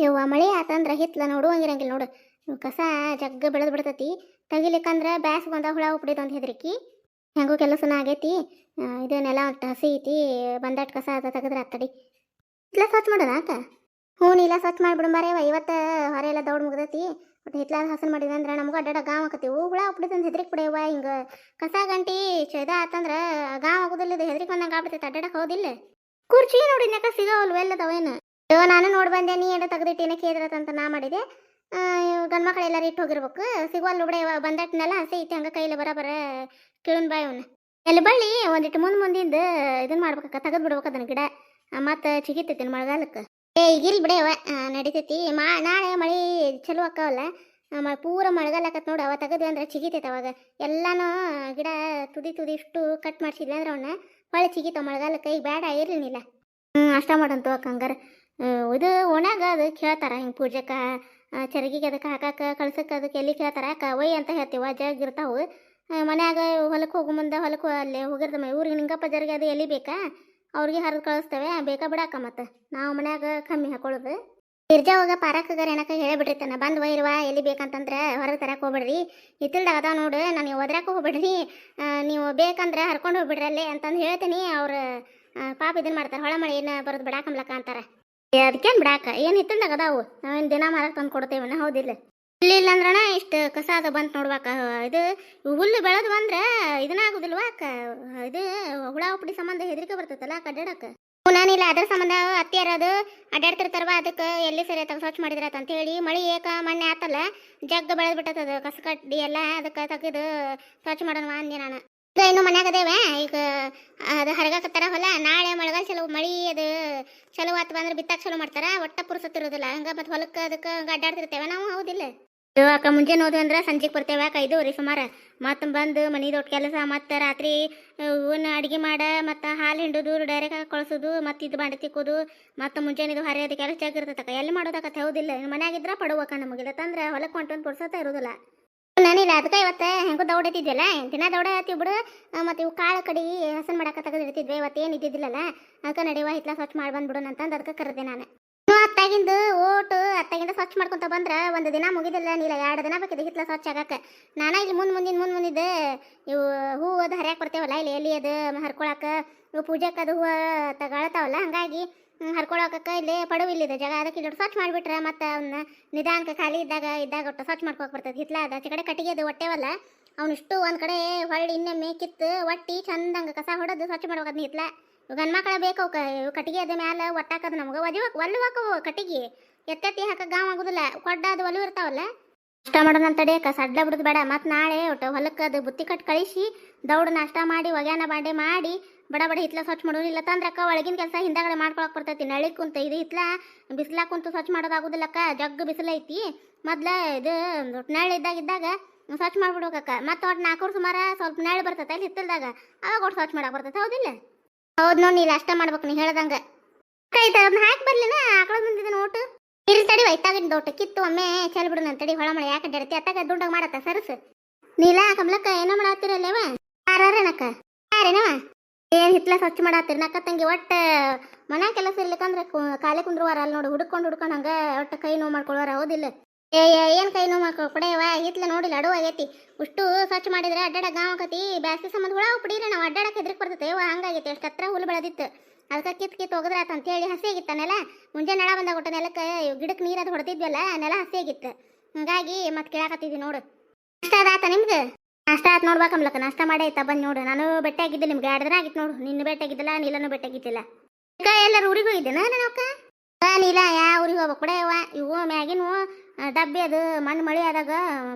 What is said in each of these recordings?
ಯವ್ವ ಮಳೆ ಆತಂದ್ರೆ ಹಿತ್ಲ ನೋಡುವಂಗಿರಂಗಿಲ್ಲ ನೋಡು. ಕಸ ಜಗ್ಗ ಬೆಳೆದು ಬಿಡ್ತತಿ. ತೆಗಿಲಿಕ್ಕಂದ್ರೆ ಬ್ಯಾಸ್ ಬಂದ ಹುಳ ಉಪ್ಡಿದ ಅಂತ ಹೆದರಿಕಿ. ಹೆಂಗೋ ಕೆಲಸನ ಆಗೈತಿ. ಇದು ನೆಲ ಅಷ್ಟು ಹಸಿ ಐತಿ. ಬಂದಟ್ಟು ಕಸ ಅದ ತೆಗೆದ್ರೆ ಅತ್ತಡಿ ಹಿತ್ಲ ಸ್ವಚ್ಛ ಮಾಡೋಣ ಅಕ್ಕ. ಹ್ಞೂ ನೀಲ ಸ್ವಚ್ಛ ಮಾಡಿಬಿಡು ಮಾರೇವ. ಇವತ್ತು ಹೊರ ಎಲ್ಲ ದೌಡ್ ಮುಗ್ದೈತಿ. ಬಟ್ ಹಿತ್ಲ ಹಸನ್ ಮಾಡಿದ್ರೆ ಅಂದ್ರೆ ನಮಗೂ ಅಡ್ಡಾಡ ಗಾವ್ ಆಕತಿವು. ಹುಳ ಉಪ್ಡಿದ ಅಂತ ಹೆದ್ರಿಕ್ ಬಿಡೇವ. ಹಿಂಗೆ ಕಸ ಗಂಟಿ ಚದ ಆತಂದ್ರೆ ಗಾವ್ ಆಗೋದಿಲ್ಲ. ಇದು ಹೆದ್ರಿಕ್ ಬಂದಂಗೆ ಆಗ್ಬಿಡ್ತೈತೆ. ಅಡ್ಡಾಡಕ್ಕೆ ಹೋದಿಲ್ಲ. ಕುರ್ಚಿ ನೋಡಿದ್ನಾಕ ಸಿಗೋಲ್ವ ಎಲ್ಲದವೇನು. ಅಯ್ಯೋ ನಾನು ನೋಡಿ ಬಂದೆ. ನೀ ಏನೋ ತೆಗೆದಿಟ್ಟೇನೆ ಕೇದ್ರತಂತ ನಾ ಮಾಡಿದೆ. ಗಂಡು ಮಕ್ಳು ಎಲ್ಲರೂ ಇಟ್ಟು ಹೋಗಿರ್ಬೇಕು. ಸಿಗೋಲ್ ಬಿಡೆ ಬಂದಟ್ನೆಲ್ಲ ಹಸಿ ಐತಿ. ಹಂಗೆ ಕೈಲಿ ಬರ ಕಿಳನ್ ಬಾಯಿ ಅವನು ಎಲ್ಲಿ ಬಳ್ಳಿ ಒಂದಿಟ್ಟು ಮುಂದಿಂದ ಇದನ್ನ ಮಾಡ್ಬೇಕ. ತೆಗೆದು ಬಿಡ್ಬೇಕು ಅದನ್ನ ಗಿಡ. ಮತ್ತು ಚಿಗಿತೈತಿ ಮಳೆಗಾಲಕ್ಕೆ. ಈಗಿಲ್ ಬಿಡೆವ ನಡಿತೈತಿ. ನಾಳೆ ಮಳೆ ಚಲೋ ಅಕ್ಕವಲ್ಲ. ಪೂರ ಮಳೆಗಾಲ ಆಕತ್ ನೋಡಿ. ಅವ ತೆಗೆದ್ವಿ ಅಂದ್ರೆ ಚಿಗಿತೈತೆ. ಅವಾಗ ಎಲ್ಲಾನು ಗಿಡ ತುದಿ ಇಷ್ಟು ಕಟ್ ಮಾಡಿಸಿದ್ವಿ ಅಂದ್ರೆ ಅವನ್ನ ಹೊಳೆ ಚಿಗಿತಾವ ಮಳೆಗಾಲಕ್ಕೆ. ಈಗ ಬೇಡ ಇರ್ಲಿಲ್ಲ. ಅಷ್ಟ ಮಾಡಂತು ಅಕ್ಕ. ಹಂಗಾರ ಇದು ಒಣಗ ಅದು ಕೇಳ್ತಾರ. ಹಿಂಗೆ ಪೂಜೆಗೆ ಚರಗಿಗೆ ಅದಕ್ಕೆ ಹಾಕಕ್ಕೆ ಕಳ್ಸಕ್ಕೆ ಅದಕ್ಕೆ ಎಲ್ಲಿ ಕೇಳ್ತಾರ ಅಕ್ಕ. ಒಯ್ ಅಂತ ಹೇಳ್ತೀವ. ಜಗ್ ಇರ್ತಾವು ಮನ್ಯಾಗ. ಹೊಲಕ್ಕೆ ಹೋಗೋ ಮುಂದೆ ಹೊಲಕ್ಕೆ ಅಲ್ಲೇ ಹೋಗಿರ್ತಮ್ಮ. ಊರಿಗೆ ನಿಂಗಪ್ಪ ಜರಿಗೆ ಅದು ಎಲ್ಲಿ ಬೇಕಾ ಅವ್ರಿಗೆ ಹರಿದು ಕಳಿಸ್ತೇವೆ. ಬೇಕಾ ಬಿಡಾಕ. ಮತ್ತು ನಾವು ಮನ್ಯಾಗ ಕಮ್ಮಿ ಹಾಕೊಳ್ಳೋದು. ಗಿರ್ಜಾ ಹೋಗ ಪಾರಕ್ಗಾರ ಏನಕ್ಕ ಹೇಳಿಬಿಟ್ಟಿರ್ತಾನೆ. ಬಂದು ಒಯ್ರವಾ ಎಲ್ಲಿ ಬೇಕಂತಂದ್ರೆ ಹೊರಗೆ ತರಕ್ಕೆ ಹೋಗ್ಬಿಡ್ರಿ. ಹಿತ್ತಲ್ದಾಗ ಅದಾವ ನೋಡು. ನಾನು ಒದ್ರಾಕ ಹೋಗ್ಬಿಡ್ರಿ. ನೀವು ಬೇಕಂದ್ರೆ ಹರ್ಕೊಂಡು ಹೋಗ್ಬಿಡ್ರಿ ಅಲ್ಲೇ ಅಂತಂದು ಹೇಳ್ತೀನಿ. ಅವ್ರು ಪಾಪ ಇದನ್ನು ಮಾಡ್ತಾರೆ. ಹೊಳ ಮಳೆ ಏನು ಬರೋದು ಬಿಡಾಕಂಬ್ಲಕ್ಕ ಅಂತಾರೆ. ಅದಕ್ಕೇನು ಬಿಡಾಕ. ಏನು ಹಿತ್ತಲ್ದಾಗ ಅದಾವು. ನಾವೇನು ದಿನ ಮಾರಕ್ಕೆ ತಂದು ಕೊಡ್ತೇವನ. ಹೌದಿಲ್ಲ. ಇಲ್ಲ ಅಂದ್ರಣ ಇಷ್ಟು ಕಸ ಅದ ಬಂತು ನೋಡ್ಬೇಕ. ಇದು ಹುಲ್ಲು ಬೆಳೆದು ಬಂದ್ರೆ ಇದನ್ನ ಆಗುದಿಲ್ವಾ ಅಕ್ಕ. ಇದು ಹುಳ ಉಪ್ಪಡಿ ಸಂಬಂಧ ಹೆದರಿಕೆ ಬರ್ತೈತಲ್ಲ ಅಡ್ಡಾಡಕ್ಕೆ. ನಾನಿಲ್ಲ ಅದ್ರ ಸಂಬಂಧ ಅತ್ತಿಯಾರದು ಅಡ್ಡಾಡ್ತಿರ್ತಾರವ. ಅದಕ್ಕೆ ಎಲ್ಲಿ ಸರಿ ತಗ ಸ್ವಚ್ಛ ಮಾಡಿದ್ರತ ಅಂತ ಹೇಳಿ ಮಳೆ ಏಕ ಮಣ್ಣೆ ಆತಲ್ಲ ಜಗ್ಗ ಬೆಳೆದು ಬಿಟ್ಟದ ಕಸ ಕಡ್ಡಿ ಎಲ್ಲ. ಅದಕ್ಕೆ ತೆಗೆದು ಸ್ವಚ್ಛ ಮಾಡೋಣ ಅಂದೆ ನಾನು. ಈಗ ಇನ್ನು ಮನ್ಯಾಗ ಅದೇವೆ. ಈಗ ಅದು ಹರಗಾಕತ್ತಾರ ಹೊಲ. ನಾಳೆ ಮಳೆಗಾಲ ಚಲೋ ಮಳೆ ಅದು ಚಲೋ ಆತು ಬಂದ್ರೆ ಬಿತ್ತಾಕ ಚಲೋ ಮಾಡ್ತಾರ. ಒಟ್ಟ ಪುರುಸತ್ತಿರೋದಿಲ್ಲ. ಹಂಗೆ ಮತ್ತು ಹೊಲಕ್ಕೆ ಅದಕ್ಕೆ ಹಂಗೆ ಅಡ್ಡಾಡ್ತಿರ್ತೇವೆ ನಾವು. ಹೌದಿಲ್ಲ ಅಕ್ಕ. ಮುಂಜಾನೆ ಹೋದ್ವಿ ಅಂದ್ರೆ ಸಂಜೆಗೆ ಬರ್ತೇವೆ ಅಕ್ಕ. 5 ಸುಮಾರು. ಮತ್ತು ಬಂದು ಮನೆ ದೊಡ್ಡ ಕೆಲಸ. ಮತ್ತು ರಾತ್ರಿ ಇವನ್ನ ಅಡುಗೆ ಮಾಡ. ಮತ್ತು ಹಾಲು ಹಿಂಡೋದು ಡೈರೆಕ್ಟ್ ಕಳಿಸೋದು. ಮತ್ತು ಇದು ಮಾಡಿ ತಿಕ್ಕೋದು. ಮತ್ತು ಮುಂಜಾನೆ ಇದು ಹರಿಯೋದು ಕೆಲಸ ಜಾಗಿರ್ತಕ್ಕ. ಎಲ್ಲಿ ಮಾಡೋದಕ್ಕತ್ತೆ. ಹೌದಿಲ್ಲ. ಮನ್ಯಾಗಿದ್ರೆ ಪಡುವಕ್ಕ ನಮಗಿಲ್ಲ ತಂದ್ರೆ ಹೊಲಕ್ಕೆ ಹೊಂಟೊಂದು ಪುರ್ಸತ್ತ ಇರೋದಿಲ್ಲ. ನಾನಿಲ್ಲ ಅದಕ್ಕೆ ಇವತ್ತು ಹೆಂಗೂ ದೌಡೈತಿದ್ವಲ್ಲ. ದಿನ ದೌಡ ಹತ್ತಿ ಬಿಡು. ಮತ್ತು ಇವು ಕಾಳು ಕಡಿ ಹಸನ್ ಮಾಡಕ್ಕೆ ತೆಗೆದಿರ್ತಿದ್ವಿ. ಇವತ್ತೇನು ಇದ್ದಿದ್ದಿಲ್ಲಲ್ಲ. ಅದಕ್ಕೆ ನಡೆಯುವ ಹಿತ್ಲ ಸ್ವಚ್ಛ ಮಾಡಿ ಬಂದ್ಬಿಡೋಣ ಅಂತಂದು ಅದಕ್ಕೆ ಕರೆದೆ ನಾನು. ಅತ್ತಾಗಿಂದು ಅತ್ತಾಗಿಂದ ಸ್ವಚ್ಛ ಮಾಡ್ಕೊತ ಬಂದ್ರೆ ಒಂದು ದಿನ ಮುಗಿದಿಲ್ಲ. ನೀಲ 2 ದಿನ ಬೇಕಿದೆ ಹಿತ್ಲ ಸ್ವಚ್ಛ ಆಗಕ್ಕೆ. ನಾನು ಇಲ್ಲಿ ಮುಂದಿದ್ದು ಇವು ಹೂವು ಅದು ಹರಿಯಾಕೆ ಬರ್ತೇವಲ್ಲ. ಇಲ್ಲಿ ಎಲ್ಲಿ ಅದು ಹರ್ಕೊಳಕ್ಕೆ ಇವು ಪೂಜೆಗೆ ಅದು ಹೂವು ತಗೊಳ್ತಾವಲ್ಲ. ಹಂಗಾಗಿ ಹರ್ಕೊಳಕ್ಕೆ ಇಲ್ಲಿ ಪಡವಿಲ್ಲಿದೆ ಜಾಗ. ಅದಕ್ಕೆ ಇಲ್ಲಿ ಸ್ವಚ್ಛ ಮಾಡಿಬಿಟ್ರೆ ಮತ್ತು ಅವನ್ನ ನಿಧಾನಕ್ಕೆ ಖಾಲಿ ಇದ್ದಾಗ ಒಟ್ಟು ಸ್ವಚ್ಛ ಮಾಡ್ಕೋಕೆ ಬರ್ತದೆ. ಹಿತ್ಲ ಅದ ಆಚೆ ಕಡೆ ಕಟ್ಟಿಗೆ ಅದು ಹೊಟ್ಟೆವಲ್ಲ. ಅವನಿಷ್ಟು ಒಂದು ಕಡೆ ಹೊಳ್ಳಿ ಇನ್ನೊಮ್ಮೆ ಕಿತ್ತು ಒಟ್ಟಿ ಚಂದಂಗೆ ಕಸ ಹೊಡೆದು ಸ್ವಚ್ಛ ಮಾಡ್ಬೇಕದ್ನ ಹಿತ್ಲ. ಗಂಡು ಮಕ್ಕಳ ಬೇಕು ಕಟ್ಟಿಗೆ ಅದ ಮ್ಯಾಲೆ ಒಟ್ಟಾಕದು ನಮ್ಗೆ ಒಲ್ಲುವಾಕವು ಕಟ್ಟಿಗೆ. ಎತ್ತೆತ್ತಿ ಹಾಕಕ್ಕೆ ಗಾವ್ ಆಗೋದಿಲ್ಲ. ಕೊಡ್ಡ ಅದು ಒಲು ಇರ್ತಾವಲ್ಲ. ನಾಷ್ಟ ಮಾಡೋಣ ತಡಿಯಕ್ಕ. ಸಡ್ಲ ಬಿಡೋದು ಬೇಡ. ಮತ್ತು ನಾಳೆ ಒಟ್ಟು ಹೊಲಕ್ಕೆ ಅದು ಬುತ್ತಿ ಕಟ್ಟು ಕಳಿಸಿ ದೌಡು ನಾಷ್ಟ ಮಾಡಿ ಒಗ್ಯಾನ ಬಾಂಡೆ ಮಾಡಿ ಬಡ ಹಿತ್ಲ ಸ್ವಚ್ಛ ಮಾಡೋದಿಲ್ಲ ತಂದ್ರಕ್ಕ. ಒಳಗಿನ ಕೆಲಸ ಹಿಂದಾಗಡೆ ಮಾಡ್ಕೊಳಕ್ಕೆ ಬರ್ತೈತಿ. ನಳಿ ಕುಂತ ಇದು ಹಿತ್ಲ ಬಿಸಿಲಾಗ ಕುಂತು ಸ್ವಚ್ಛ ಮಾಡೋದಾಗೋದಿಲ್ಲಕ್ಕ. ಜಗ್ಗ ಬಿಸಿಲೈತಿ. ಮೊದ್ಲು ಇದು ನೆಳ್ಳು ಇದ್ದಾಗ ಸ್ವಚ್ಛ ಮಾಡ್ಬಿಡ್ಬೇಕಕ್ಕ. ಮತ್ತು ಒಟ್ಟು 4 ಸುಮಾರು ಸ್ವಲ್ಪ ನೆಳ್ಳು ಬರ್ತೈತೆ ಅಲ್ಲಿ ಹಿತ್ತಲ್ದಾಗ. ಅವಾಗ ಒಟ್ಟು ಸ್ವಚ್ಛ ಮಾಡಕ್ಕೆ ಬರ್ತೈತೆ. ಹೌದಿಲ್ಲ. ಹೌದು ನೋಡಿ. ನೀನು ಅಷ್ಟ ಮಾಡ್ಬೇಕು. ನೀ ಹೇಳ್ದಂಗೆ ಅದನ್ನ ಹಾಕಿ ಬರ್ಲಿನ ಆಕಳ ಬಂದಿದ್ದ ನೋಟು ಇರ್ಲಿ ತಡಿ. ಒಯ್ತಾಗಿನ ದೊಡ್ಡ ಕಿತ್ತು ಒಮ್ಮೆ ಚಲ್ ಬಿಡು ನನ್ನ ತಡಿ. ಹೊಳ ಮಳೆ ಯಾಕೆ ಅಡ್ಡಾಡ್ತಿ ಅತ್ತಾಗ ದುಂಡಾಗ ಮಾಡತ್ತ ಸರಸು. ನೀಲ ಕಮಲಕ್ಕ ಏನೋ ಮಾಡತ್ತೀರಲ್ಲೇವ. ಯಾರೇನಕ್ಕ ಯಾರೇನವ. ಏನು ಹಿತ್ಲ ಸ್ವಚ್ಛ ಮಾಡತ್ತೀರಿ ನಕ್ಕ ತಂಗಿ. ಒಟ್ಟು ಮನೆ ಕೆಲಸ ಇರ್ಲಿಕ್ಕಂದ್ರೆ ಖಾಲಿ ಕುಂದ್ರುವಾರ ಅಲ್ಲಿ ನೋಡಿ. ಹುಡ್ಕೊಂಡು ಹಂಗೆ ಒಟ್ಟು ಕೈ ನೋವು ಮಾಡ್ಕೊಳ್ಳೋರ. ಹೌದಿಲ್ಲ. ಏನು ಕೈ ನೋವು ಮಾಡ್ಕೊ ಕೊಡೆಯವ. ಹಿತ್ಲ ನೋಡಿಲ್ಲ ಅಡುವ ಆಗೈತಿ. ಅಷ್ಟು ಸ್ವಚ್ಛ ಮಾಡಿದ್ರೆ ಅಡ್ಡಾಡ ಗಾವ್ ಆಕತಿ. ಬ್ಯಾಸ್ಗೆ ಸಂಬಂಧ ಹುಳ ಉಪ್ಪಿಡಿಲ್ಲ. ನಾವು ಅಡ್ಡಾಡಕ್ಕೆ ಹೆದ್ರಿಕ್ ಬರ್ತೈತೆ. ಹಂಗಾಗೈತೆ. ಎಷ್ಟು ಹತ್ರ ಹುಲ್ಲು ಬೆಳೆದಿತ್ತು. ಅದಕ್ಕೆ ಕಿತ್ತು ಹೋಗದ್ರಾತ ಅಂತೇಳಿ ಹಸಿ ಆಗಿತ್ತ ನೆಲ. ಮುಂಜಾನೆ ನೆಲ ಬಂದಾಗ ಒಟ್ಟು ನೆಲಕ್ಕೆ ಗಿಡಕ್ಕೆ ನೀರದು ಹೊಡೆದಿದ್ವಲ್ಲ. ನೆಲ ಹಸಿ ಆಗಿತ್ತು. ಹಂಗಾಗಿ ಮತ್ತೆ ಕೇಳಾಕತ್ತಿದ್ವಿ ನೋಡು. ನಾಷ್ಟ ಅದಾತ ನಿಮ್ದು. ನಾಷ್ಟ ಆಯ್ತು ನೋಡ್ಬೇಕಮ್ಲಕ್ಕ. ನಾಷ್ಟ ಮಾಡಿ ಆಯ್ತಾ ಬಂದು ನೋಡು. ನಾನು ಭೇಟಿ ಆಗಿದ್ದೆ ನಿಮ್ಗೆ 2 ದಿನ ಆಗಿತ್ತು ನೋಡು. ನಿನ್ನ ಭೇಟಿ ಆಗಿದ್ದಿಲ್ಲ. ನೀಲನೂ ಭೇಟಿ ಆಗಿದ್ದಿಲ್ಲ. ಎಲ್ಲರೂ ಊರಿಗೆ ಹೋಗಿದ್ದೇನ ನಾನಕ್ಕ. ನೀಲ ಯಾವ ಊರಿಗೆ ಹೋಗ್ಬೇಕು ಬಿಡೆಯವ. ಇವು ಮ್ಯಾಗಿನ ಡಬ್ಬಿ ಅದು ಮಣ್ಣು ಮಳೆ ಆದಾಗ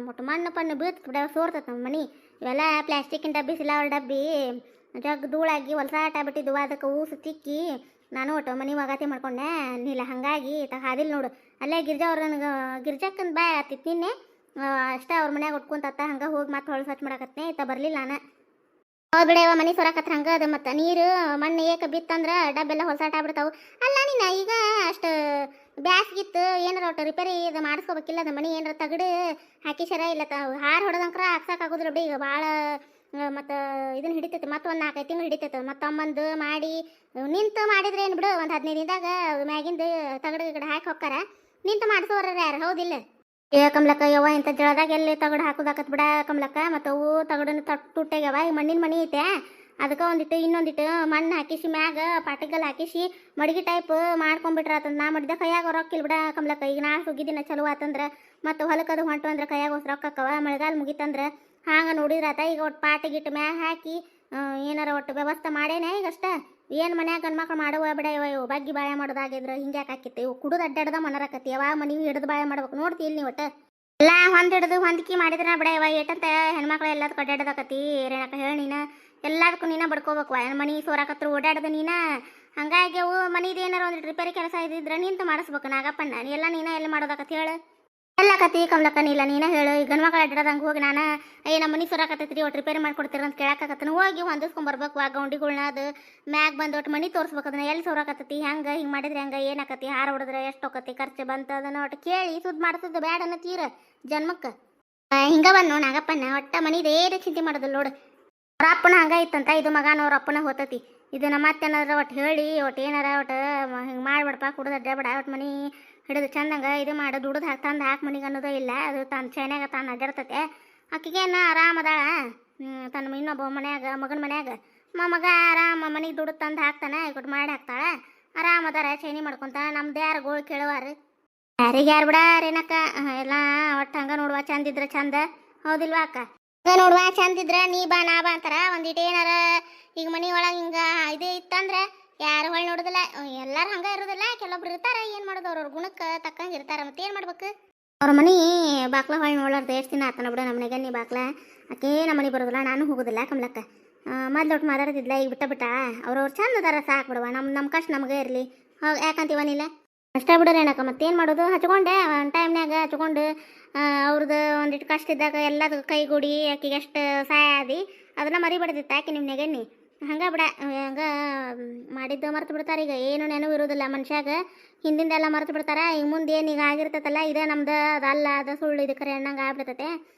ಒಟ್ಟು ಮಣ್ಣು ಪಣ್ಣು ಬೀಳ್ತದೆ ಸೋರ್ತದೆ ನಮ್ಮ ಮನೆ. ಇವೆಲ್ಲ ಪ್ಲಾಸ್ಟಿಕ್ಕಿನ ಡಬ್ಬಿ ಸಿಲಾವರ್ ಡಬ್ಬಿ ಜಗ್ ಧೂಳಾಗಿ ಹೊಲಸಾಟ ಬಿಟ್ಟಿದ್ವು. ಅದಕ್ಕೆ ಊಸು ತಿಕ್ಕಿ ನಾನು ಒಟ್ಟು ಮನೆ ಒಗಾತಿ ಮಾಡ್ಕೊಂಡೆ. ನೀಲ ಹಾಗಾಗಿ ಹಾದಿಲ್ಲ ನೋಡು. ಅಲ್ಲೇ ಗಿರ್ಜಾ ಅವ್ರು ನನಗೆ ಗಿರ್ಜಕ್ಕನ ಬಾಯ್ ಆತಿತ್ತು ನಿನ್ನೆ. ಅಷ್ಟೇ ಅವ್ರ ಮನ್ಯಾಗ ಉಟ್ಕೊಂತ ಹಂಗೆ ಹೋಗಿ ಮತ್ತೆ ಹೊಳ ಸ್ವಚ್ಛ ಮಾಡಕತ್ತನೆ. ಬರ್ಲಿಲ್ಲ ನಾನು. ಹೌದು ಬಿಡೆಯವ. ಮನೆ ಸೊರಕತ್ರ ಹಂಗೆ ಅದು. ಮತ್ತು ನೀರು ಮಣ್ಣು ಏಕ ಬಿತ್ತಂದ್ರೆ ಡಬ್ಬೆಲ್ಲ ಹೊಲಸಾಟ ಆಗ್ಬಿಡ್ತಾವೆ. ಅಲ್ಲ ನೀನು ಈಗ ಅಷ್ಟು ಬ್ಯಾಸ್ಗಿತ್ತು ಏನಾರ ಒಟ್ಟು ರಿಪೇರಿ ಇದು ಮಾಡಿಸ್ಕೋಬೇಕಿಲ್ಲ. ಅದು ಮನೆ ಏನಾರ ತಗಡು ಹಾಕಿ ಸರ ಇಲ್ಲ ಹಾರು ಹೊಡೆದಂಕ್ರ ಹಾಕ್ಸೋಕ್ಕಾಗೋದಿಲ್ಲ ಬಿಡಿ. ಈಗ ಭಾಳ ಮತ್ತು ಇದನ್ನು ಹಿಡಿತೈತೆ. ಮತ್ತು ಒಂದು 4-5 ತಿಂಗಳು ಹಿಡಿತೈತೆ. ಮತ್ತು ಅಮ್ಮಂದು ಮಾಡಿ ನಿಂತು ಮಾಡಿದ್ರೆ ಏನು ಬಿಡು. ಒಂದು 15 ದಿನದಾಗ ಮ್ಯಾಗಿಂದು ತಗಡು ಗಿಡ ಹಾಕಿ ಹೋಗ್ತಾರ. ನಿಂತು ಮಾಡಿಸೋರ ಯಾರು ಹೌದಿಲ್ಲ? ಏ ಕಮಲಕ್ಕ ಯವ್ವ ಇಂಥ ಜಳದಾಗ ಎಲ್ಲಿ ತಗಡು ಹಾಕೋದಾಕತ್ ಬಿಡ ಕಮಲಕ್ಕ. ಮತ್ತು ಅವು ತಗಡನ್ನ ತುಟ್ಟಾಗ್ಯಾವ. ಈ ಮಣ್ಣಿನ ಮನಿ ಐತೆ, ಅದಕ್ಕೆ ಒಂದಿಟ್ಟು ಇನ್ನೊಂದಿಟ್ಟು ಮಣ್ಣು ಹಾಕಿಸಿ ಮ್ಯಾಗ ಪಾಟಿಗಲ್ ಹಾಕಿಸಿ ಮಡಗಿ ಟೈಪ್ ಮಾಡ್ಕೊಂಡ್ಬಿಟ್ರ ಆತಂದು. ನಾ ಮಾಡಿದ ಕೈಯಾಗ ರೊಕ್ಕಿಲ್ ಬಿಡ ಕಮಲಕ್ಕ. ಈಗ ನಾಳೆ ಸುಗ್ಗಿದಿನ ಚಲೋ ಆತಂದ್ರೆ ಮತ್ತು ಹೊಲಕ್ಕದು ಹೊಂಟು ಅಂದ್ರೆ ಕೈಯಾಗ ರೊಕ್ಕ ಆಕ್ಕವ. ಮಳೆಗಾಲ ಮುಗಿತಂದ್ರೆ ಹಾಂಗೆ ನೋಡಿದ್ರಾತ. ಈಗ ಒಟ್ಟು ಪಾಟಿಗಿಟ್ಟು ಮ್ಯಾಗ ಹಾಕಿ ಏನಾರ ಒಟ್ಟು ವ್ಯವಸ್ಥೆ ಮಾಡೇನೆ ಈಗಷ್ಟ. ಏನು ಮನ್ಯಾಗ ಗಂಡ್ಮಕ್ಳು ಮಾಡುವ ಬಿಡ ಇವು ಬಗ್ಗಿ ಬಾಳೆ ಮಾಡೋದಾಗಿದ್ರೆ ಹಿಂಗೆ ಯಾಕಾಕಿತ್ತು. ಇವು ಕುಡಿದು ಅಡ್ಡಾಡ್ದ ಮನರಾಕತಿ. ಯಾವಾಗ ಮನೆ ಹಿಡಿದು ಬಾಳೆ ಮಾಡ್ಬೇಕು ನೋಡ್ತಿ ಇಲ್ಲಿ ಒಟ್ಟು ಎಲ್ಲ ಹೊಂದು ಹಿಡಿದು ಹೊಂದಿಕೆ ಮಾಡಿದ್ರೆ ಬಿಡ ಇವ ಏಟಂತ ಹೆಣ್ಮಕ್ಳು ಎಲ್ಲದಕ್ಕೂ ಅಡ್ಡಾಡೋದಾಕತಿ. ರೇಣಕ್ಕ ಹೇಳಿ ನೀನು ಎಲ್ಲದಕ್ಕೂ ನೀನ ಬಡ್ಕೋಬೇಕು. ಮನೆ ಸೋರಾಕತ್ರ ಓಡಾಡ್ದು ನೀನ. ಹಂಗಾಗಿ ಅವು ಮನಿದು ಏನಾರ ಒಂದು ರಿಪೇರಿ ಕೆಲಸ ಇದ್ದಿದ್ರೆ ನಿಂತು ಮಾಡಿಸ್ಬೇಕು ನಾಗಪ್ಪಣ್ಣ. ಎಲ್ಲ ನೀನ ಎಲ್ಲಿ ಮಾಡೋದಾಕತಿ ಹೇಳು? ಎಲ್ಲ ಕತಿ ಕಮಲಕ್ಕ ನೀಲ ನೀನ ಹೇಳು. ಈ ಗಂಡ್ಮಕ್ಳು ಅಡ್ಡಾಡ್ದಂಗೆ ಹೋಗಿ ನಾನು ನಮ್ಮ ಮನೆ ಸೋರಾಕತ್ತೈತ್ರಿ ಒಟ್ಟು ರಿಪೇರಿ ಮಾಡ್ಕೊಡ್ತೀರ ಅಂತ ಕೇಳಾಕತ್ತನ. ಹೋಗಿ ಹೊಂದಿಸ್ಕೊಂಬರ್ಬೇಕು. ಆ ಗೌಂಡಿಗಳ್ನ ಅದು ಮ್ಯಾಗ ಬಂದು ಒಟ್ಟು ಮನೆ ತೋರಿಸ್ಬೇಕು. ಅದನ್ನ ಎಲ್ಲಿ ಸೋರಾಕತ್ತೈತಿ, ಹೆಂಗೆ ಹಿಂಗೆ ಮಾಡಿದ್ರೆ ಹೆಂಗೆ ಏನಾಕತಿ, ಹಾರ ಹೊಡೆದ್ರೆ ಎಷ್ಟು ಹೋಕತಿ ಖರ್ಚು ಬಂತು ಅದನ್ನ ಒಟ್ಟು ಕೇಳಿ ಸುದ್ದು ಮಾಡಿಸುದು ಬೇಡ ಅನ್ನೋ ತೀರ ಜನ್ಮಕ್ಕೆ. ಹಿಂಗೆ ಬಂದು ನಾಗಪ್ಪಣ್ಣ ಒಟ್ಟ ಮನಿದು ಏನು ಚಿಂತೆ ಮಾಡೋದಿಲ್ಲ ನೋಡು. ಅವ್ರ ಅಪ್ಪನ ಹಂಗೆ ಇತ್ತಂತ, ಇದು ಮಗನ ಅವ್ರ ಅಪ್ಪನ ಹೋತತಿ. ಇದನ್ನ ಮತ್ತೇನಾರ ಒಟ್ಟು ಹೇಳಿ ಒಟ್ಟು ಏನಾರ ಒಟ್ಟು ಹಿಂಗೆ ಮಾಡ್ಬಿಡಪ್ಪ ಕುಡ್ದು ಅಡ್ಡಾಡ್ಬೇಡ. ಒಟ್ಟು ಮನೆ ಹಿಡಿದು ಚಂದಂಗೆ ಇದು ಮಾಡಿ ದುಡ್ದು ತಂದು ಹಾಕಿ ಮನೆಗೆ ಅನ್ನೋದೇ ಇಲ್ಲ. ಅದು ತನ್ನ ಚೈನ್ಯಾಗ ತಾನು ಅಡ್ಡಾಡ್ತತೆ. ಆಕಿಗೇನು ಆರಾಮದಾಳ. ತನ್ನ ಇನ್ನೊಬ್ಬ ಮನ್ಯಾಗ ಮಗನ ಮನ್ಯಾಗ ಮಗ ಆರಾಮ ಮನೆಗೆ ದುಡ್ಡು ತಂದು ಹಾಕ್ತಾನೆ. ಇಟ್ಟು ಮಾಡಿ ಹಾಕ್ತಾಳೆ. ಆರಾಮದಾರ ಚೈನಿ ಮಾಡ್ಕೊಂತ. ನಮ್ದು ಯಾರು ಗೋಳು ಕೇಳುವಾರ ಯಾರಿಗೆ ಯಾರು ಬಿಡ ರೇನಕ್ಕ. ಎಲ್ಲ ಒಟ್ಟು ಹಂಗೆ ನೋಡುವ ಚಂದಿದ್ರೆ ಚಂದ ಹೌದಿಲ್ವಾ ಅಕ್ಕ? ಹಂಗೆ ನೋಡುವ ಚಂದಿದ್ರೆ ನೀ ಬಾ ನಾ ಬಾ ಅಂತಾರ. ಒಂದಿಟ್ಟು ಏನಾರ ಈಗ ಮನೆ ಒಳಗೆ ಹಿಂಗೆ ಇದು ಇತ್ತಂದ್ರೆ ಯಾರು ಹೊಳ್ ನೋಡುದಿಲ್ಲ. ಎಲ್ಲಾರು ಹಂಗ ಇರೋದಿಲ್ಲ, ಕೆಲವೊಬ್ರು ಇರ್ತಾರ. ಏನ್ ಮಾಡೋದು ಅವ್ರವ್ರ ಗುಣಕ್ಕೆ ತಕ್ಕಂಗೆ ಇರ್ತಾರ. ಮತ್ತೆ ಏನ್ ಮಾಡ್ಬೇಕು? ಅವ್ರ ಮನಿ ಬಾಕ್ಲ ಹೊಳ್ ನೋಡ್ಲಾರ್ದು ಎಷ್ಟು ದಿನ ಆತನ ಬಿಡ. ನಮ್ಮ ಮನೆಗೆ ನೀ ಬಾಕ್ಲ ಆಕೆ ನಮ್ಮ ಮನೆ ಬರೋದಿಲ್ಲ, ನಾನು ಹೋಗೋದಿಲ್ಲ ಕಮಲಕ್ಕ. ಮೊದ್ಲೊಟ್ಟು ಮಾತಾಡ್ತಿದ್ಲ, ಈಗ ಬಿಟ್ಟ ಅವ್ರವ್ರು ಚಂದ ಅದಾರ ಸಾಕು ಬಿಡುವ. ನಮ್ಮ ಕಷ್ಟ ನಮಗೆ ಇರಲಿ ಯಾಕಂತೀವನಿಲ್ಲ ಅಷ್ಟೇ ಬಿಡೋರು ಏನಕ್ಕ. ಮತ್ತೇನು ಮಾಡೋದು? ಹಚ್ಕೊಂಡೆ ಒಂದು ಟೈಮ್ನಾಗ ಹಚ್ಕೊಂಡು ಅವ್ರದ್ದು ಒಂದಿಟ್ಟು ಕಷ್ಟ ಇದ್ದಾಗ ಎಲ್ಲದು ಕೈಗೂಡಿ ಆಕೆಗೆ ಎಷ್ಟು ಸಹಾಯ ಆದಿ ಅದನ್ನ ಮರಿಬಾರ್ದಿತ್ತು ಆಕೆ ನಿಮ್ಮ ನೆಗಣ್ಣಿ. ಹಂಗೆ ಬಿಡ ಹಂಗೆ ಮಾಡಿದ್ದು ಮರ್ತು ಬಿಡ್ತಾರೆ. ಈಗ ಏನು ನೆನವು ಇರೋದಿಲ್ಲ ಮನುಷ್ಯಾಗ. ಹಿಂದಿಂದೆಲ್ಲ ಮರ್ತು ಬಿಡ್ತಾರೆ. ಈಗ ಮುಂದೆ ಏನು ಈಗ ಆಗಿರ್ತೈತಲ್ಲ ಇದೇ ನಮ್ದು ಅದಲ್ಲ ಅದು ಸುಳ್ಳು ಇದು ಖರೆ ಅನ್ನಂಗೆ ಆಗ್ಬಿಡ್ತೈತೆ.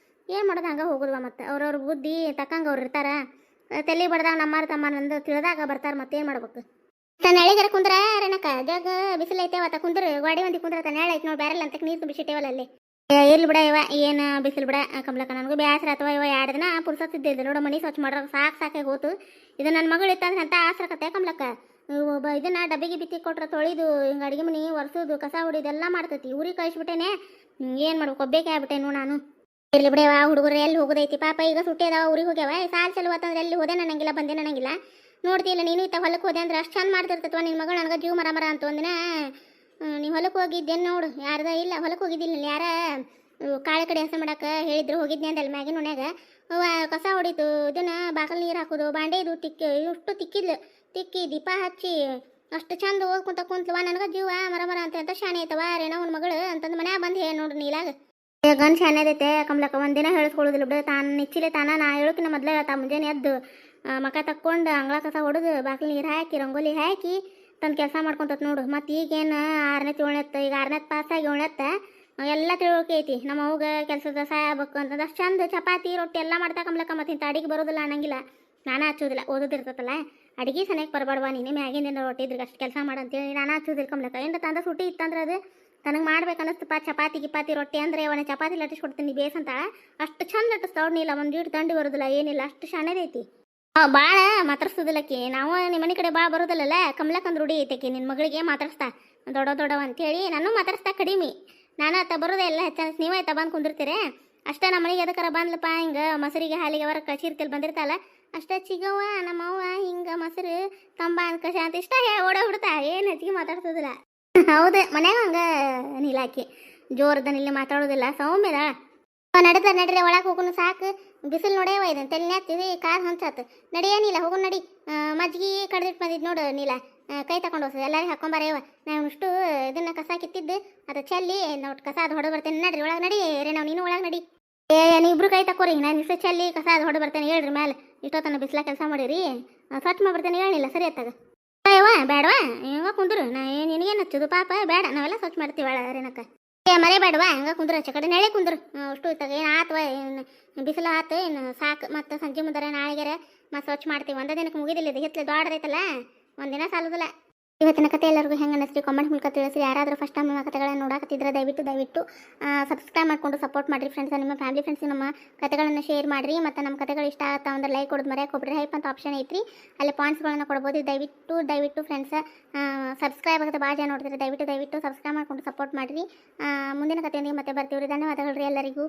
ಏನು ಮಾಡೋದು? ಹಂಗೆ ಹೋಗುದ್ವ. ಮತ್ತು ಅವ್ರವ್ರ ಬುದ್ಧಿ ತಕ್ಕಂಗೆ ಅವ್ರು ಇರ್ತಾರೆ. ತಲೆ ಬಡ್ದಾಗ ನಮ್ಮಾರು ತಮ್ಮನಂದು ತಿಳಿದಾಗ ಬರ್ತಾರೆ. ಮತ್ತೇನು ಮಾಡ್ಬೇಕು? ನೆಳಿಗರ ಕುಂದ್ರ ರೇಣಕ್ಕ ಜಗ ಬಿಸಿಲೈತೆ ಅವತ್ತ ಕುಂದ್ರ ಗಾಡಿ ಮಂದಿ ಕುಂದ್ರ ನೆಳ ಐತೆ ನೋಡಿ. ಬ್ಯಾರಲ್ಲ ಅಂತ ನೀರು ತುಂಬಿಸಿಟ್ಟೇವಲ್ಲ ಅಲ್ಲಿ. ಇರ್ಲಿ ಬಿಡ ಇವ ಏನು ಬಿಸಿಲು ಬಿಡ ಕಮಲಕ್ಕ. ನನಗೂ ಬೇಸರ ಅಥವಾ ಇವ 2 ದಿನ ಪುರ್ಸತ್ತಿದ್ದಿಲ್ಲ ನೋಡು. ಮನೆ ಸ್ವಚ್ಛ ಮಾಡೋರು ಸಾಕಾಗಿ ಹೋತು. ಇದು ನನ್ನ ಮಗಳು ಇತ್ತಂದ್ರೆ ಅಂತ ಆಸರಕತ್ತೆ ಕಮಲಕ್ಕ. ಇದನ್ನ ಡಬ್ಬಿಗೆ ಬಿತ್ತಿ ಕೊಟ್ರೆ ತೊಳಿದು ಹಿಂಗೆ ಅಡುಗೆ ಮನೆ ಒರೆಸೋದು ಕಸ ಹೊಡಿದೆಲ್ಲ ಮಾಡ್ತೈತಿ. ಊರಿಗೆ ಕಳಿಸ್ಬಿಟ್ಟೇನೆ. ಏನು ಮಾಡ್ಬೇಕು? ಒಬ್ಬೇಕೆ ಆಗ್ಬಿಟ್ಟೆ ನೋಡು ನಾನು. ಇರ್ಲಿ ಬಿಡವ ಹುಡುಗರು ಎಲ್ಲಿ ಹೋಗೋದೈತಿ ಪಾಪ. ಈಗ ಸುಟ್ಟಿ ಅದಾವ ಊರಿಗೆ ಹೋಗ್ಯಾವ. ಸಾಲು ಚಲೋ ಆತಂದ್ರೆ ಎಲ್ಲಿ ಹೋದೆ ನನಗಿಲ್ಲ ಬಂದೆ ನನಗಿಲ್ಲ. ನೋಡ್ತಿಲ್ಲ ನೀನು ಇತ್ತ ಹೊಲಕ್ಕೆ ಹೋದೆ ಅಂದ್ರೆ ಅಷ್ಟು ಚಂದ ಮಾಡ್ತಿರ್ತೈತವ ನಿನ್ನ ಮಗಳು. ನನಗೆ ಜೀವ ಮರ ಅಂತ ಒಂದಿನ ನೀವು ಹೊಲಕ್ಕೆ ಹೋಗಿದ್ದೇನು ನೋಡು. ಯಾರ್ದ ಇಲ್ಲ ಹೊಲಕ್ಕೆ ಹೋಗಿದ್ದಿಲ್ಲ. ಯಾರ ಕಾಳೆ ಕಡೆ ಹೆಸರು ಮಾಡಕ್ಕೆ ಹೇಳಿದ್ರು ಹೋಗಿದ್ದೆ ಅಂದಲ್ಲಿ ಮ್ಯಾಗಿನ ಮನ್ಯಾಗ. ಕಸ ಹೊಡಿತು, ಇದನ್ನ ಬಾಕಲ್ ನೀರು ಹಾಕೋದು, ಬಾಂಡೆ ಇದು ಇಷ್ಟು ತಿಕ್ಕಿ ದೀಪ ಹಚ್ಚಿ ಅಷ್ಟು ಚಂದ ಓದ್ಕೊಂತ ಕುಂತ್ಲವ. ನನಗೆ ಜೀವ ಮರ ಅಂತ ಶಾನೆ ಐತವ ರೇಣವನ ಮಗಳು ಅಂತಂದು ಮನ್ಯಾಗ ಬಂದು ಹೇಳಿ ನೋಡ್ರಿ ನೀಲಾಗ. ಗಂಡು ಶಾನೆ ಐತೆ ಕಮಲಕ್ಕ. ಒಂದಿನ ಹೇಳಿಸ್ಕೊಳ್ಳೋದಿಲ್ಲ ಬಿಡು. ತಾನು ನಿಚ್ಚಿಲೆ ನಾ ಹೇಳೋಕಿನ ಮೊದಲೇ ಮುಂಜಾನೆ ಎದ್ದು ಮಕ ತಕ್ಕೊಂಡು ಅಂಗಳ ಕಸ ಹೊಡೆದು ಬಾಕಲ್ ನೀರು ಹಾಕಿ ರಂಗೋಲಿ ಹಾಕಿ ತಂದು ಕೆಲಸ ಮಾಡ್ಕೊಂತ ನೋಡು. ಮತ್ತು ಈಗೇನು 6ನೇ 7ನೇತ್ತು ಈಗ 6ನೇ ಪಾಸಾಗಿ 7ನೇತ್ತ ಎಲ್ಲ ತಿಳ್ಕೆ ಐತಿ. ನಮ್ಮ ಅವ್ಗ ಕೆಲಸದ ಸಹಾಯ ಆಗ್ಬೇಕು ಅಂತಂದು ಅಷ್ಟು ಚಂದ ಚಪಾತಿ ರೊಟ್ಟಿ ಎಲ್ಲ ಮಾಡ್ತಾ ಕಮಲಕ್ಕ. ಮತ್ತು ಇಂಥ ಅಡಿಗೆ ಬರೋದಿಲ್ಲ ಅನ್ನಂಗಿಲ್ಲ. ನಾನು ಹಚ್ಚೋದಿಲ್ಲ, ಓದೋದಿರ್ತೈತಲ್ಲ. ಅಡಿಗೆ ಸನಿಯಕ್ಕೆ ಬರಬಾರ್ವ ನೀನು ಮ್ಯಾಗಿಂದ ರೊಟ್ಟಿ ಇದ್ರಿಗೆ ಅಷ್ಟು ಕೆಲಸ ಮಾಡಂತೇಳಿ ನಾನು ಹಚ್ಚೋದಿಲ್ಲ ಕಮಲಕ್ಕ. ಏನು ತಂದ ಸುಟ್ಟಿ ಇತ್ತಂದ್ರೆ ಅದು ನನಗೆ ಮಾಡ್ಬೇಕು ಅನ್ನಿಸ್ತಪ್ಪ. ಚಪಾತಿ ಗಿಪಾತಿ ರೊಟ್ಟಿ ಅಂದರೆ ಅವನ ಚಪಾತಿ ಲಟ್ಟಿಸ್ಕೊಡ್ತೀನಿ ಬೇಸಂತ ಅಷ್ಟು ಚಂದ ಲಟ್ಟಿಸ್ತಾವಣಿಲ್ಲ. ಒಂದು ಇಟ್ಟು ದಂಡಿ ಬರೋದಿಲ್ಲ ಏನಿಲ್ಲ. ಅಷ್ಟು ಶಾಣೆದೈತಿ. ಭಾಳ ಮಾತಾಡ್ಸೋದಿಲ್ಲಕ್ಕಿ. ನಾವು ನಿಮ್ಮ ಮನೆ ಕಡೆ ಭಾಳ ಬರೋದಿಲ್ಲಲ್ಲ ಕಮಲಕ್ಕಂದು ರೂಢಿ ಐತೆಕಿ. ನಿನ್ನ ಮಗಳಿಗೆ ಮಾತಾಡಿಸ್ತಾ ದೊಡ್ಡವ ಅಂತೇಳಿ ನಾನು ಮಾತಾಡಿಸ್ತಾ ಕಡಿಮೆ. ನಾನು ಅತ್ತ ಬರೋದೇ ಎಲ್ಲ ಹೆಚ್ಚ ನೀವೇ ಆಯ್ತಾ ಬಂದು ಕುಂದಿರ್ತೀರಿ ಅಷ್ಟೇ. ನಮ್ಮ ಮನೆಗೆ ಅದಕ್ಕಾರ ಬಂದ್ಲಪ್ಪ ಹಿಂಗೆ ಮೊಸರಿಗೆ ಹಾಲಿಗೆ ಅವರ ಕಚೀರ್ತಿಲ್ ಬಂದಿರ್ತಲ್ಲ ಅಷ್ಟೇ. ಚಿಗವ್ವ ನಮ್ಮವ್ವ ಹಿಂಗೆ ಮೊಸರು ತಂಬ ಅನ್ಕಶ ಅಂತ ಇಷ್ಟ ಓಡೋಗ್ಬಿಡ್ತಾ. ಏನು ಹೆಚ್ಚಿಗೆ ಮಾತಾಡ್ಸೋದಿಲ್ಲ. ಹೌದು ಮನ್ಯಾಗ ಹಂಗೆ ನೀಲಾಕಿ ಜೋರ್ದನ್ ಇಲ್ಲಿ ಮಾತಾಡೋದಿಲ್ಲ. ಸೌಮ್ಯದ ನಡೀತಾರೆ ನಡೀರಿ ಒಳಗೆ ಹೋಗೋನು ಸಾಕು. ಬಿಸಿಲು ನೋಡೇವ ಇದನ್ನು ತಲೆ ನೆತ್ತಿದೆ ಕಾರ್ ಹೊಂಚಾತು. ನಡಿಯೇನಿಲ್ಲ ಹೋಗೋಣ ನಡಿ. ಮಜ್ಜಿಗೆ ಕಡ್ದಿಟ್ಟು ಬಂದಿದ್ದು ನೋಡು ನೀಲ. ಕೈ ತಗೊಂಡು ಹೋಸು ಎಲ್ಲರಿಗೆ ಹಾಕೊಂಬಾರೇವ. ನಾವು ಇಷ್ಟು ಇದನ್ನ ಕಸ ಕಿತ್ತಿದ್ದು ಅದು ಚೆಲ್ಲಿ ನೋಟ್ ಕಸ ಅದು ಹೊಡೆ ಬರ್ತೇನೆ. ನಡ್ರಿ ಒಳಗೆ ನಡಿ ರೇ. ನಾವು ನೀನು ಒಳಗೆ ನಡಿ. ನೀವಿಬ್ರು ಕೈ ತಕೋರಿ. ನಾನು ಇಷ್ಟು ಚೆಲ್ಲಿ ಕಸ ಅದು ಹೊಡೆ ಬರ್ತೇನೆ. ಹೇಳ್ರಿ ಮೇಲೆ ಇಷ್ಟೊತ್ತನ ಬಿಸಿಲ ಕೆಲಸ ಮಾಡಿರಿ ಸ್ವಚ್ಛ ಮಾಡ್ಬರ್ತೇನೆ. ಹೇಳಿಲ್ಲ ಸರಿ ಆತ್ತಾಗ ಅಯ್ಯವ ಬೇಡವಾ ಹಿಂಗ ಕುಂದ್ರು. ನಾ ನಿನಗೇನು ಹಚ್ಚೋದು ಪಾಪ ಬೇಡ. ನಾವೆಲ್ಲ ಸ್ವಚ್ಛ ಮಾಡ್ತೀವಿ ರೇಣಕ್ಕ. ಮರೆ ಬೇಡವಾ ಹಂಗೆ ಕುಂದ್ರು ಆಚೆ ಕಡೆ ನೆಳೆ ಕುಂದ್ರು. ಅಷ್ಟು ಇತ್ತಾಗ ಏನು ಆತ್ವ ಏನು ಬಿಸಿಲು ಆತು ಏನು ಸಾಕು. ಮತ್ತು ಸಂಜೆ ಮುಂದಾರೆ ನಾಳೆಗಾರ ಮತ್ತು ಸ್ವಚ್ಛ ಮಾಡ್ತೀವಿ. ಒಂದೇ ದಿನಕ್ಕೆ ಮುಗಿದಿಲ್ಲ. ಇದು ಹಿತ್ಲೆ ದೊಡ್ಡದೈತಲ್ಲ ಒಂದಿನ ಸಾಲೋದಿಲ್ಲ. ಇವತ್ತಿನ ಕತೆ ಎಲ್ಲರಿಗೂ ಹೆಂಗೆ ಅನ್ನಿಸ್ರಿ ಕಾಮೆಂಟ್ ಮೂಲಕ ತಿಳಿಸಿ. ಯಾರಾದರೂ ಫಸ್ಟ್ ಟೈಮ್ ನಮ್ಮ ಕತೆಗಳನ್ನು ನೋಡಕತ್ತಿದ್ರೆ ದಯವಿಟ್ಟು ಸಬ್ಸ್ಕ್ರೈಬ್ ಮಾಡ್ಕೊಂಡು ಸಪೋರ್ಟ್ ಮಾಡಿರಿ ಫ್ರೆಂಡ್ಸ್. ನಿಮ್ಮ ಫ್ಯಾಮಿಲಿ ಫ್ರೆಂಡ್ಸ್ ನಮ್ಮ ಕತೆಗಳನ್ನು ಶೇರ್ ಮಾಡಿರಿ. ಮತ್ತು ನಮ್ಮ ಕತೆಗಳು ಇಷ್ಟ ಆಗ್ತಾ ಅಂದ್ರೆ ಲೈಕ್ ಕೊಡೋದು ಮರೆಯಕ್ಕೆ ಹೋಗ್ಬಿಡ್ರಿ. ಹೈಪ್ ಅಂತ ಆಪ್ಷನ್ ಐತ್ರಿ, ಅಲ್ಲಿ ಪಾಯಿಂಟ್ಸ್ಗಳನ್ನು ಕೊಡ್ಬೋದು. ದಯವಿಟ್ಟು ಫ್ರೆಂಡ್ಸ್ ಸಬ್ಸ್ಕ್ರೈಬ್ ಆಗುತ್ತೆ ಭಾಳ ಜನ ನೋಡ್ತೀರಿ. ದಯವಿಟ್ಟು ಸಬ್ಸ್ಕ್ರೈಬ್ ಮಾಡ್ಕೊಂಡು ಸಪೋರ್ಟ್ ಮಾಡಿರಿ. ಮುಂದಿನ ಕತೆಯೊಂದಿಗೆ ಮತ್ತೆ ಬರ್ತೀವಿ ರೀ. ಧನ್ಯವಾದಗಳು ರೀ ಎಲ್ಲರಿಗೂ.